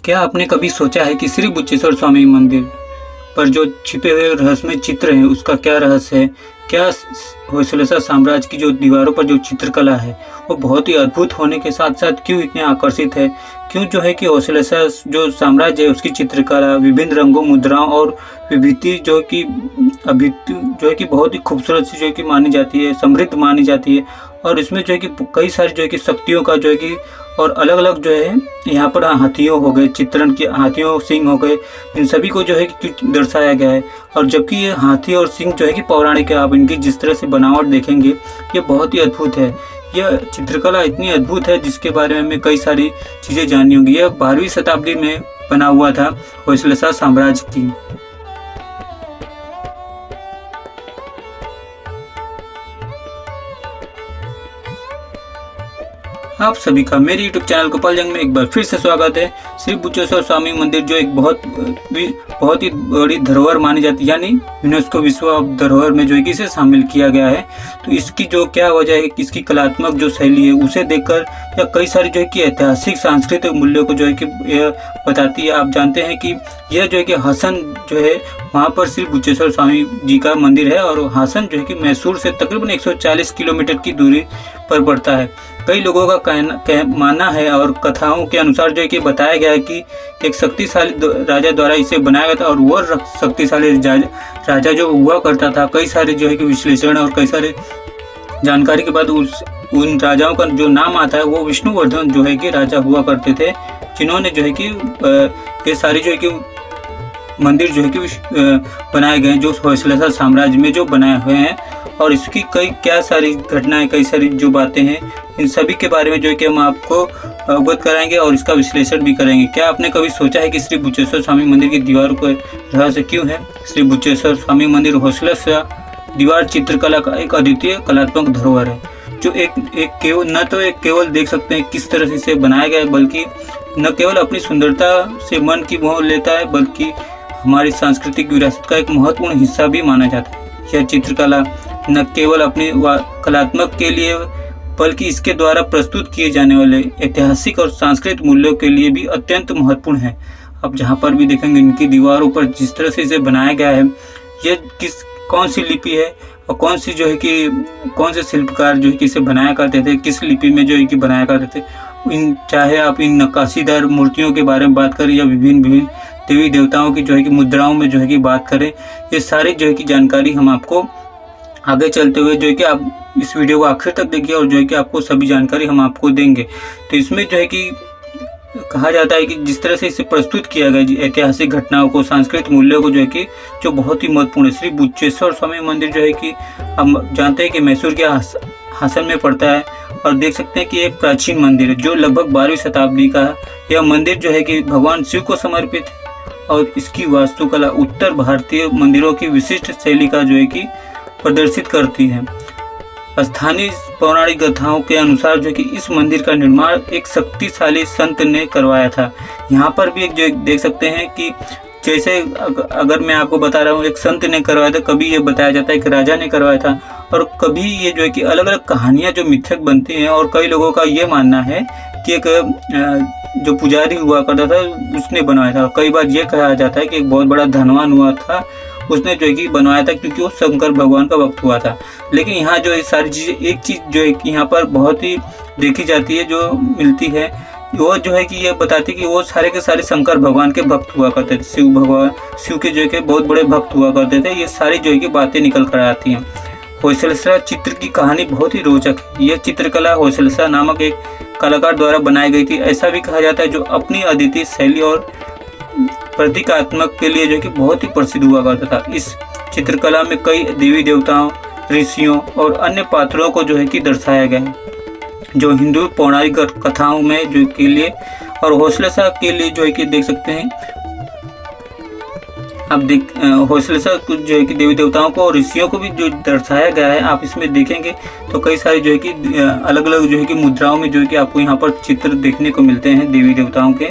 क्या आपने कभी सोचा है कि श्री बुच्चेश्वर स्वामी मंदिर पर जो छिपे हुए रहस्यमय चित्र हैं उसका क्या रहस्य है? क्या होयसला साम्राज्य की जो दीवारों पर जो चित्रकला है वो बहुत ही अद्भुत होने के साथ साथ क्यों इतने आकर्षित है? क्यों जो है कि होयसला जो साम्राज्य है उसकी चित्रकला विभिन्न रंगों, मुद्राओं और विभूति जो है कि बहुत ही खूबसूरत सी जो है कि मानी जाती है, समृद्ध मानी जाती है। और इसमें जो है कि कई सारी जो है कि शक्तियों का जो है कि और अलग अलग जो है यहाँ पर हाथियों हो गए, चित्रण के हाथियों सिंह हो गए, इन सभी को जो है कि दर्शाया गया है। और जबकि ये हाथी और सिंह जो है कि पौराणिक है, आप इनकी जिस तरह से बनावट देखेंगे ये बहुत ही अद्भुत है। यह चित्रकला इतनी अद्भुत है जिसके बारे में हमें कई सारी चीज़ें जाननी होंगी। यह 12वीं शताब्दी में बना हुआ था होयसला साम्राज्य की। आप सभी का मेरे YouTube चैनल गोपाल जंग में एक बार फिर से स्वागत है। श्री बुच्चेश्वर स्वामी मंदिर जो एक बहुत ही बड़ी धरोहर मानी जाती है, यानी यूनेस्को विश्व धरोहर में जो है कि इसे शामिल किया गया है। तो इसकी जो क्या वजह है, इसकी कलात्मक जो शैली है उसे देखकर या कई सारी जो है कि ऐतिहासिक सांस्कृतिक मूल्यों को जो है कि यह बताती है। आप जानते हैं कि यह जो है कि हासन जो है वहाँ पर श्री बुच्चेश्वर स्वामी जी का मंदिर है, और हासन जो है कि मैसूर से तकरीबन 140 किलोमीटर की दूरी पर पड़ता है। कई लोगों का मानना है और कथाओं के अनुसार जो है कि बताया गया है कि एक शक्तिशाली राजा द्वारा इसे बनाया गया था, और वह शक्तिशाली राजा जो हुआ करता था, कई सारे जो है कि विश्लेषण और कई सारे जानकारी के बाद उन राजाओं का जो नाम आता है वो विष्णुवर्धन जो है कि राजा हुआ करते थे, जिन्होंने जो है कि ये सारी जो है कि मंदिर जो है कि बनाए गए जो होयसला साम्राज्य में जो बनाए हुए हैं। और इसकी क्या सारी घटनाएं, कई सारी जो बातें हैं, इन सभी के बारे में जो है कि हम आपको अवगत कराएंगे और इसका विश्लेषण भी करेंगे। क्या आपने कभी सोचा है कि श्री बुच्चेश्वर स्वामी मंदिर की दीवारों को रहस्य क्यों है? श्री बुच्चेश्वर स्वामी मंदिर होयसला दीवार चित्रकला का एक अद्वितीय कलात्मक धरोहर है, जो एक केवल देख सकते हैं किस तरह से इसे बनाया गया है, बल्कि न केवल अपनी सुंदरता से मन की मोह लेता है, बल्कि हमारी सांस्कृतिक विरासत का एक महत्वपूर्ण हिस्सा भी माना जाता है। यह चित्रकला न केवल अपनी कलात्मक के लिए बल्कि इसके द्वारा प्रस्तुत किए जाने वाले ऐतिहासिक और सांस्कृतिक मूल्यों के लिए भी अत्यंत महत्वपूर्ण है। आप जहाँ पर भी देखेंगे इनकी दीवारों पर जिस तरह से इसे बनाया गया है, ये कौन सी लिपि है और कौन से शिल्पकार जो है कि इसे बनाया करते थे, किस लिपि में जो है कि बनाया करते थे। चाहे आप इन नक्काशीदार मूर्तियों के बारे में बात करें या विभिन्न देवी देवताओं की जो है कि मुद्राओं में जो है कि बात करें, ये सारी जो है कि जानकारी हम आपको आगे चलते हुए जो है कि आप इस वीडियो को आखिर तक देखिए, और जो है कि आपको सभी जानकारी हम आपको देंगे। तो इसमें जो है कि कहा जाता है कि जिस तरह से इसे प्रस्तुत किया गया ऐतिहासिक घटनाओं को, सांस्कृतिक मूल्यों को जो है कि जो बहुत ही महत्वपूर्ण है। श्री बुच्चेश्वर स्वामी मंदिर जो है कि हम जानते हैं कि मैसूर के हासन में पड़ता है, और देख सकते हैं कि एक प्राचीन मंदिर है जो लगभग 12वीं शताब्दी का है। यह मंदिर जो है कि भगवान शिव को समर्पित है, और इसकी वास्तुकला उत्तर भारतीय मंदिरों की विशिष्ट शैली का जो है कि प्रदर्शित करती है। स्थानीय पौराणिक गाथाओं के अनुसार जो कि इस मंदिर का निर्माण एक शक्तिशाली संत ने करवाया था। यहाँ पर भी एक जो देख सकते हैं कि जैसे अगर मैं आपको बता रहा हूँ एक संत ने करवाया था, कभी ये बताया जाता है कि राजा ने करवाया था, और कभी ये जो है कि अलग अलग कहानियाँ जो मिथक बनती हैं। और कई लोगों का ये मानना है कि एक जो पुजारी हुआ करता था उसने बनवाया था। कई बार ये कहा जाता है कि एक बहुत बड़ा धनवान हुआ था, उसने जो है कि बनवाया था, क्योंकि वो शंकर भगवान का भक्त हुआ था। लेकिन यहाँ जो ये सारी चीज़ें, एक चीज़ जो है कि यहाँ पर बहुत ही देखी जाती है, जो मिलती है, वो जो है कि ये बताती है कि वो सारे के सारे शंकर भगवान के भक्त हुआ करते थे। शिव के जो है कि बहुत बड़े भक्त हुआ करते थे। ये सारी जो है कि बातें निकल कर आती हैं। होयसला चित्र की कहानी बहुत ही रोचक है। यह चित्रकला होयसला नामक एक कलाकार द्वारा बनाई गई थी। ऐसा भी कहा जाता है जो अपनी अद्वितीय शैली और प्रतीकात्मक के लिए जो कि बहुत ही प्रसिद्ध हुआ करता था। इस चित्रकला में कई देवी देवताओं, ऋषियों और अन्य पात्रों को जो है कि दर्शाया गया है, जो हिंदू पौराणिक कथाओं में जो के लिए और होयसला के लिए जो है कि देख सकते हैं आप होयसला जो है कि देवी देवताओं को और ऋषियों को भी जो दर्शाया गया है। आप इसमें देखेंगे तो कई सारे जो है कि अलग अलग जो है कि मुद्राओं में जो है कि आपको यहाँ पर चित्र देखने को मिलते हैं देवी देवताओं के,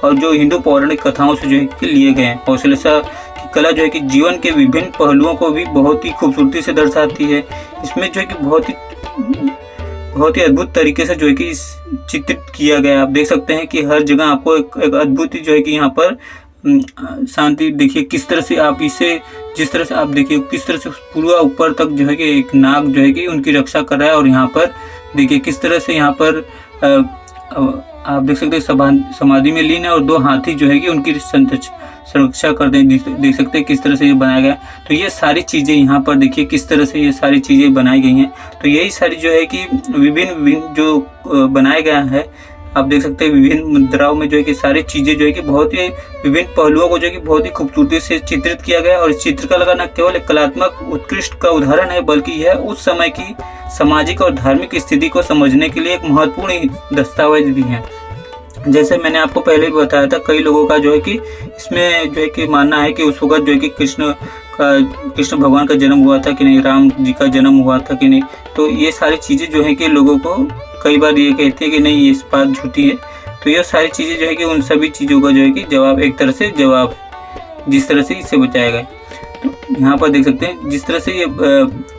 और जो हिंदू पौराणिक कथाओं से जो है कि लिए गए हैं। होयसला की कला जो है कि जीवन के विभिन्न पहलुओं को भी बहुत ही खूबसूरती से दर्शाती है। इसमें जो है कि बहुत ही अद्भुत तरीके से जो है कि चित्रित किया गया है। आप देख सकते हैं कि हर जगह आपको एक अद्भुत जो है कि यहाँ पर शांति देखिए किस तरह से आप इसे, जिस तरह से आप देखिए किस तरह से पूरा ऊपर तक जो है कि एक नाग जो है कि उनकी रक्षा कर रहा है। और यहाँ पर देखिए किस तरह से यहाँ पर आप देख सकते हैं समाधि में लीन है और 2 हाथी जो है कि उनकी सुरक्षा करते हैं। देख सकते हैं किस तरह से ये बनाया गया। तो ये सारी चीज़ें यहाँ पर देखिए किस तरह से ये सारी चीज़ें बनाई गई हैं। तो यही सारी जो है कि विभिन्न जो बनाया गया है, आप देख सकते हैं विभिन्न मुद्राओं में जो है कि सारी चीज़ें जो है कि बहुत ही विभिन्न पहलुओं को जो है कि बहुत ही खूबसूरती से चित्रित किया गया। और इस चित्रकला न केवल एक कलात्मक उत्कृष्ट का उदाहरण है, बल्कि यह उस समय की सामाजिक और धार्मिक स्थिति को समझने के लिए एक महत्वपूर्ण दस्तावेज भी है। जैसे मैंने आपको पहले भी बताया था, कई लोगों का जो है कि इसमें जो है कि मानना है कि उस वक्त जो है कि कृष्ण भगवान का जन्म हुआ था कि नहीं, राम जी का जन्म हुआ था कि नहीं। तो ये सारी चीज़ें जो है कि लोगों को कई बार ये कहती है कि नहीं, ये इस बात झूठी है। तो ये सारी चीज़ें जो है कि उन सभी चीज़ों का जो है कि जवाब एक तरह से जवाब है, जिस तरह से इसे बचाया गया। तो यहाँ पर देख सकते हैं जिस तरह से ये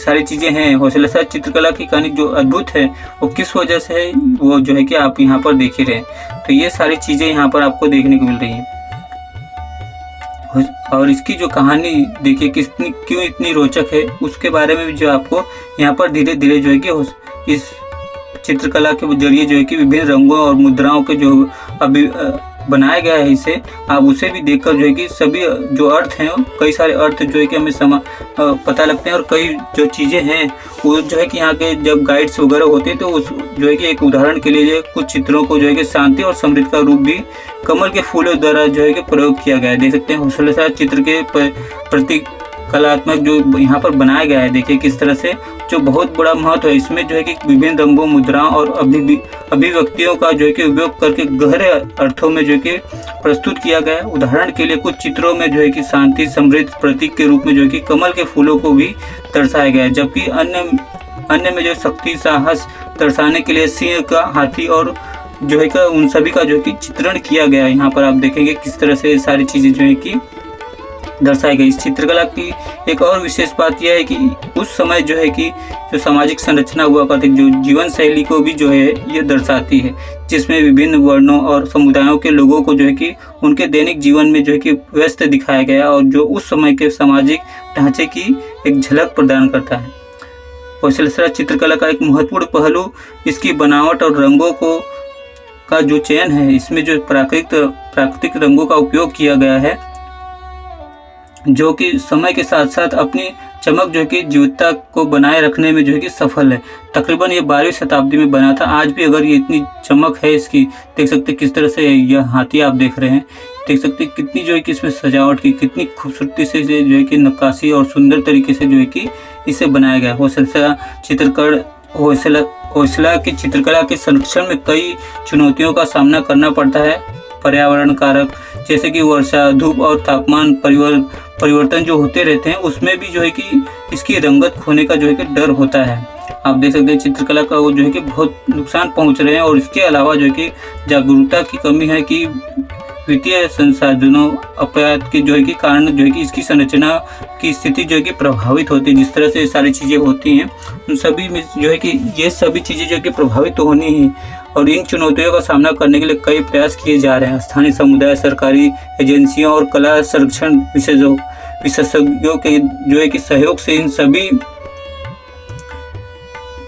सारी चीज़ें हैं। हौसलेसाज चित्रकला की कहानी जो अद्भुत है वो किस वजह से है, वो जो है कि आप यहाँ पर देख ही रहे हैं। तो ये सारी चीज़ें यहाँ पर आपको देखने को मिल रही हैं। और इसकी जो कहानी देखिए क्यों इतनी रोचक है, उसके बारे में भी जो आपको यहाँ पर धीरे धीरे जो है कि इस चित्रकला के जरिए जो है कि विभिन्न रंगों और मुद्राओं के जो अभी बनाया गया है, इसे आप उसे भी देखकर जो है कि सभी जो अर्थ हैं, कई सारे अर्थ जो है कि हमें पता लगते हैं। और कई जो चीज़ें हैं वो जो है कि यहाँ के जब गाइड्स वगैरह होते हैं तो उस जो है कि एक उदाहरण के लिए कुछ चित्रों को जो है कि शांति और समृद्धि का रूप भी कमल के फूलों द्वारा जो है कि प्रयोग किया गया है। देख सकते हैं हौसलेसाज चित्र के प्रतीक कलात्मक जो यहाँ पर बनाया गया है, देखिए किस तरह से जो बहुत बड़ा महत्व है। इसमें जो है कि विभिन्न रंगों, मुद्राओं और अभिव्यक्तियों का जो है कि उपयोग करके गहरे अर्थों में जो है कि प्रस्तुत किया गया है। उदाहरण के लिए कुछ चित्रों में जो है कि शांति समृद्धि प्रतीक के रूप में जो है कि कमल के फूलों को भी दर्शाया गया है, जबकि अन्य में जो शक्ति साहस दर्शाने के लिए सिंह का, हाथी और जो है कि उन सभी का जो है कि चित्रण किया गया है। यहाँ पर आप देखेंगे किस तरह से सारी चीज़ें जो है कि दर्शाई गई। इस चित्रकला की एक और विशेष बात यह है कि उस समय जो है कि जो सामाजिक संरचना हुआ करती, जो जीवन शैली को भी जो है ये दर्शाती है, जिसमें विभिन्न वर्णों और समुदायों के लोगों को जो है कि उनके दैनिक जीवन में जो है कि व्यस्त दिखाया गया और जो उस समय के सामाजिक ढांचे की एक झलक प्रदान करता है। हौसलेसाज चित्रकला का एक महत्वपूर्ण पहलू इसकी बनावट और रंगों का जो चयन है। इसमें जो प्राकृतिक रंगों का उपयोग किया गया है, जो कि समय के साथ साथ अपनी चमक जो है कि जीवंतता को बनाए रखने में जो है कि सफल है। तकरीबन ये 12वीं शताब्दी में बना था। आज भी अगर ये इतनी चमक है इसकी, देख सकते किस तरह से यह हाथी आप देख रहे हैं, देख सकते कितनी जो है कि इसमें सजावट की, कितनी खूबसूरती से जो है कि नक्काशी और सुंदर तरीके से जो है कि इसे बनाया गया। हौसला की चित्रकला के संरक्षण में कई चुनौतियों का सामना करना पड़ता है। पर्यावरण कारक जैसे कि वर्षा, धूप और तापमान परिवर्तन जो होते रहते हैं, उसमें भी जो है कि इसकी रंगत खोने का जो है कि डर होता है। आप देख सकते हैं चित्रकला का वो जो है कि बहुत नुकसान पहुंच रहे हैं। और इसके अलावा जो है कि जागरूकता की कमी है कि वित्तीय संसाधनों अपराध के जो है कि कारण जो है कि इसकी संरचना की स्थिति जो है कि प्रभावित होती है। जिस तरह से सारी चीज़ें होती हैं उन सभी में जो है कि ये सभी चीज़ें जो है कि प्रभावित तो होनी ही। और इन चुनौतियों का सामना करने के लिए कई प्रयास किए जा रहे हैं। स्थानीय समुदाय, सरकारी एजेंसियों और कला संरक्षण विशेषज्ञों के जो है कि सहयोग से इन सभी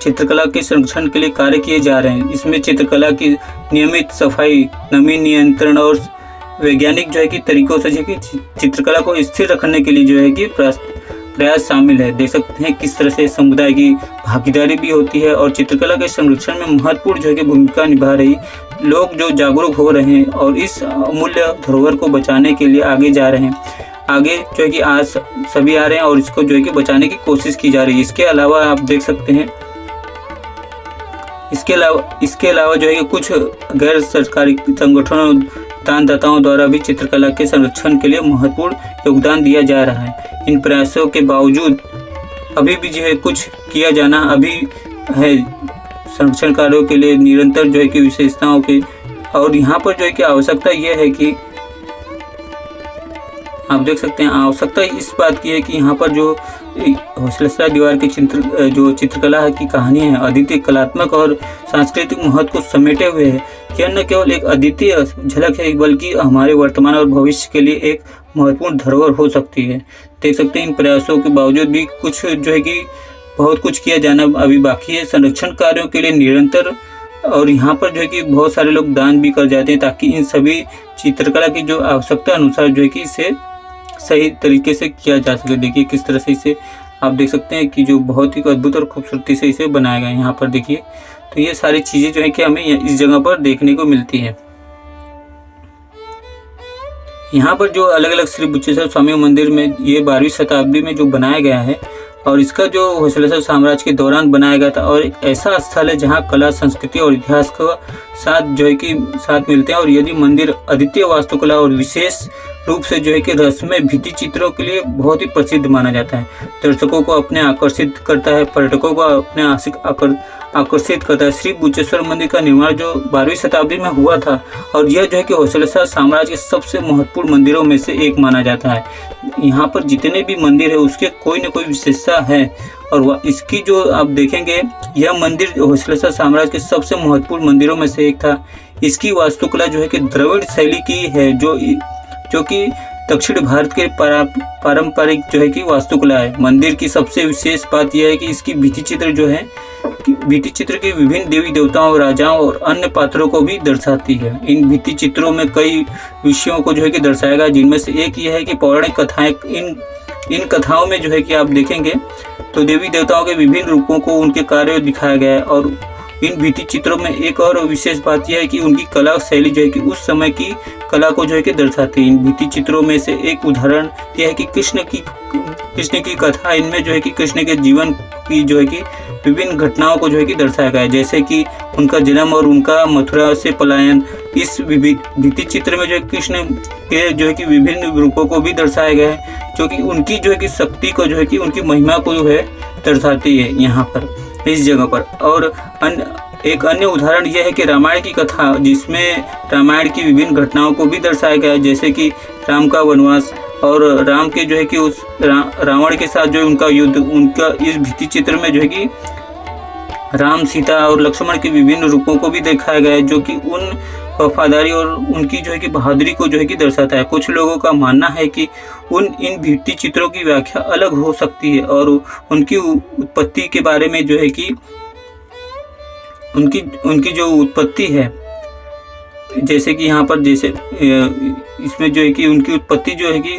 चित्रकला के संरक्षण के लिए कार्य किए जा रहे हैं। इसमें चित्रकला की नियमित सफाई, नमी नियंत्रण और वैज्ञानिक जो है कि तरीकों से जो है कि चित्रकला को स्थिर रखने के लिए जो है कि प्रयास शामिल है। देख सकते हैं किस तरह से समुदाय की भागीदारी भी होती है और चित्रकला के संरक्षण में महत्वपूर्ण जो है कि भूमिका निभा रही लोग जो जागरूक हो रहे हैं और इस अमूल्य धरोहर को बचाने के लिए आगे जा रहे हैं। आगे जो है कि आज सभी आ रहे हैं और इसको जो है कि बचाने की कोशिश की जा रही है। इसके अलावा आप देख सकते हैं इसके अलावा जो है कि कुछ गैर सरकारी संगठनों, दानदाताओं द्वारा भी चित्रकला के संरक्षण के लिए महत्वपूर्ण योगदान दिया जा रहा है। इन प्रयासों के बावजूद अभी भी जो है कुछ किया जाना अभी है। संरक्षण कार्यों के लिए निरंतर जो है कि विशेषताओं के और यहाँ पर जो है कि आवश्यकता यह है कि आप देख सकते हैं। आवश्यकता इस बात की है कि यहाँ पर जो हौसलेसरा दीवार की चित्रकला की कहानी है अद्वितीय कलात्मक और सांस्कृतिक महत्व को समेटे हुए है। यह न केवल एक अद्वितीय झलक है बल्कि हमारे वर्तमान और भविष्य के लिए एक महत्वपूर्ण धरोहर हो सकती है। देख सकते हैं इन प्रयासों के बावजूद भी कुछ जो है कि बहुत कुछ किया जाना अभी बाकी है। संरक्षण कार्यों के लिए निरंतर और यहाँ पर जो है कि बहुत सारे लोग दान भी कर जाते हैं ताकि इन सभी चित्रकला की जो आवश्यकता अनुसार जो है कि इसे सही तरीके से किया जा सके। देखिए किस तरह से इसे आप देख सकते हैं कि जो बहुत ही अद्भुत और खूबसूरती से इसे बनाया गया है। यहाँ पर देखिए तो ये सारी चीज़ें जो है कि हमें इस जगह पर देखने को मिलती है। यहाँ पर जो अलग अलग श्री बुच्चेश्वर स्वामी मंदिर में ये 12वीं शताब्दी में जो बनाया गया है और इसका जो होयसला साम्राज्य के दौरान बनाया गया था और एक ऐसा स्थल है जहाँ कला, संस्कृति और इतिहास का साथ जो है कि साथ मिलते हैं। और यदि मंदिर अद्वितीय वास्तुकला और विशेष रूप से जो है कि रहस्यमय भित्ति चित्रों के लिए बहुत ही प्रसिद्ध माना जाता है। दर्शकों को अपने आकर्षित करता है, पर्यटकों को अपने आकर्षित करता है। श्री बुच्चेश्वर मंदिर का निर्माण जो 12वीं शताब्दी में हुआ था और यह जो है कि होयसला साम्राज्य के सबसे महत्वपूर्ण मंदिरों में से एक माना जाता है। यहाँ पर जितने भी मंदिर है उसके कोई न कोई विशेषता है और इसकी जो आप देखेंगे यह मंदिर होयसला साम्राज्य के सबसे महत्वपूर्ण मंदिरों में से एक था। इसकी वास्तुकला जो है कि द्रविड़ शैली की है जो कि दक्षिण भारत के पारंपरिक जो है कि वास्तुकला है। मंदिर की सबसे विशेष बात यह है कि इसकी भित्ति चित्र जो है भित्ति चित्र के विभिन्न देवी देवताओं, राजाओं और अन्य पात्रों को भी दर्शाती है। इन भित्ति चित्रों में कई विषयों को जो है कि दर्शाया गया, जिनमें से एक यह है कि पौराणिक कथाएं। इन कथाओं में जो है कि आप देखेंगे तो देवी देवताओं के विभिन्न रूपों को, उनके कार्य दिखाया गया है। और इन भित्ति चित्रों में एक और विशेष बात यह है कि उनकी कला शैली जो है कि उस समय की कला को जो है कि दर्शाती है। इन भित्ति चित्रों में से एक उदाहरण यह है कि कृष्ण की कथा। इनमें जो है कि कृष्ण के जीवन की जो है कि विभिन्न घटनाओं को जो है कि दर्शाया गया है, जैसे कि उनका जन्म और उनका मथुरा से पलायन। इस भित्ति चित्र में जो है कृष्ण के जो है कि विभिन्न रूपों को भी दर्शाया गया है, जो कि उनकी जो है कि शक्ति को जो है कि उनकी महिमा को जो है दर्शाती है यहाँ पर इस जगह पर। और एक अन्य उदाहरण यह है कि रामायण की कथा, जिसमें रामायण की विभिन्न घटनाओं को भी दर्शाया गया है, जैसे कि राम का वनवास और राम के जो है कि उस रावण के साथ जो उनका युद्ध, उनका इस भित्ति चित्र में जो है कि राम, सीता और लक्ष्मण के विभिन्न रूपों को भी दिखाया गया है, जो कि उन वफादारी और उनकी जो है कि बहादुरी को जो है कि दर्शाता है। कुछ लोगों का मानना है कि इन भित्ति चित्रों की व्याख्या अलग हो सकती है और उनकी उत्पत्ति के बारे में जो है कि उनकी जो उत्पत्ति है, जैसे कि यहाँ पर जैसे इसमें जो है कि उनकी उत्पत्ति जो है कि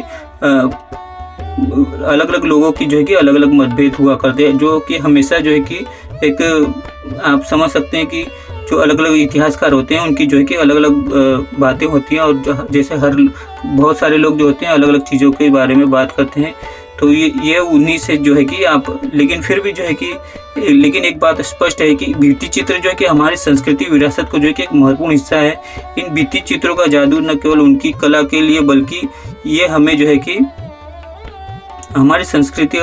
अलग अलग लोगों की जो है कि अलग अलग मतभेद हुआ करते हैं, जो कि हमेशा जो है कि एक आप समझ सकते हैं कि जो अलग अलग इतिहासकार होते हैं उनकी जो है कि अलग अलग बातें होती हैं। और जैसे बहुत सारे लोग जो होते हैं अलग अलग चीज़ों के बारे में बात करते हैं, तो ये उन्हीं से जो है कि आप, लेकिन फिर भी जो है कि लेकिन एक बात स्पष्ट है कि भित्ति चित्र जो है कि हमारी संस्कृति विरासत को जो है कि एक महत्वपूर्ण हिस्सा है। इन भित्ति चित्रों का जादू न केवल उनकी कला के लिए बल्कि ये हमें जो है कि हमारी संस्कृति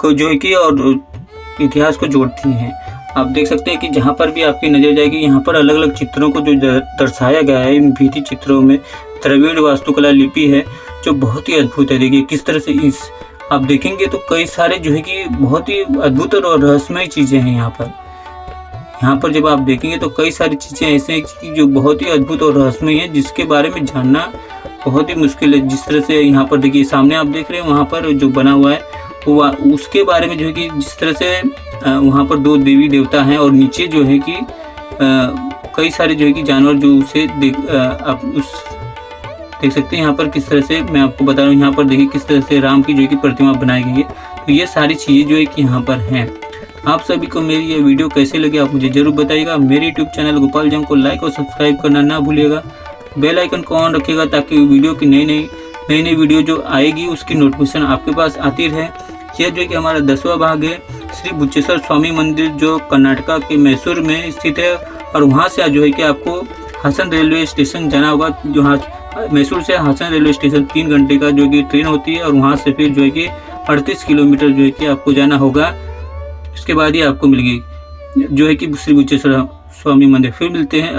को जो है कि और इतिहास को जोड़ती हैं। आप देख सकते हैं कि जहाँ पर भी आपकी नज़र जाएगी यहाँ पर अलग अलग चित्रों को जो दर्शाया गया है। इन भित्ति चित्रों में द्रविड़ वास्तुकला लिपि है जो बहुत ही अद्भुत है। देखिए किस तरह से इस आप देखेंगे तो कई सारे जो है कि बहुत ही अद्भुत और रहस्यमय चीज़ें हैं यहाँ पर जब आप देखेंगे तो कई सारी चीज़ें ऐसे हैं जो बहुत ही अद्भुत और रहस्यमय हैं, जिसके बारे में जानना बहुत ही मुश्किल है। जिस तरह से यहाँ पर देखिए सामने आप देख रहे हैं वहाँ पर जो बना हुआ है वो उसके बारे में जो है कि जिस तरह से वहाँ पर 2 देवी देवता हैं और नीचे जो है कि कई सारे जो है कि जानवर जो उसे आप उस देख सकते हैं। यहाँ पर किस तरह से मैं आपको बता रहा हूँ, यहाँ पर देखिए किस तरह से राम की जो है कि प्रतिमा बनाई गई है। तो ये सारी चीज़ें जो है कि यहाँ पर हैं। आप सभी को मेरी ये वीडियो कैसे लगी आप मुझे ज़रूर बताइएगा। मेरे यूट्यूब चैनल गोपाल जंग को लाइक और सब्सक्राइब करना ना भूलिएगा। बेल आइकन को ऑन रखिएगा ताकि वीडियो की नई वीडियो जो आएगी उसकी नोटिफिकेशन आपके पास आती रहे। यह जो कि हमारा 10वां भाग है श्री बुच्चेश्वर स्वामी मंदिर, जो कर्नाटका के मैसूर में स्थित है। और वहाँ से जो है कि आपको हासन रेलवे स्टेशन जाना होगा। जो मैसूर से हासन रेलवे स्टेशन 3 घंटे का जो कि ट्रेन होती है और वहाँ से फिर जो है कि 38 किलोमीटर जो है कि आपको जाना होगा। उसके बाद ही आपको मिलेगी जो है कि श्री बुच्चेश्वर स्वामी मंदिर। फिर मिलते हैं।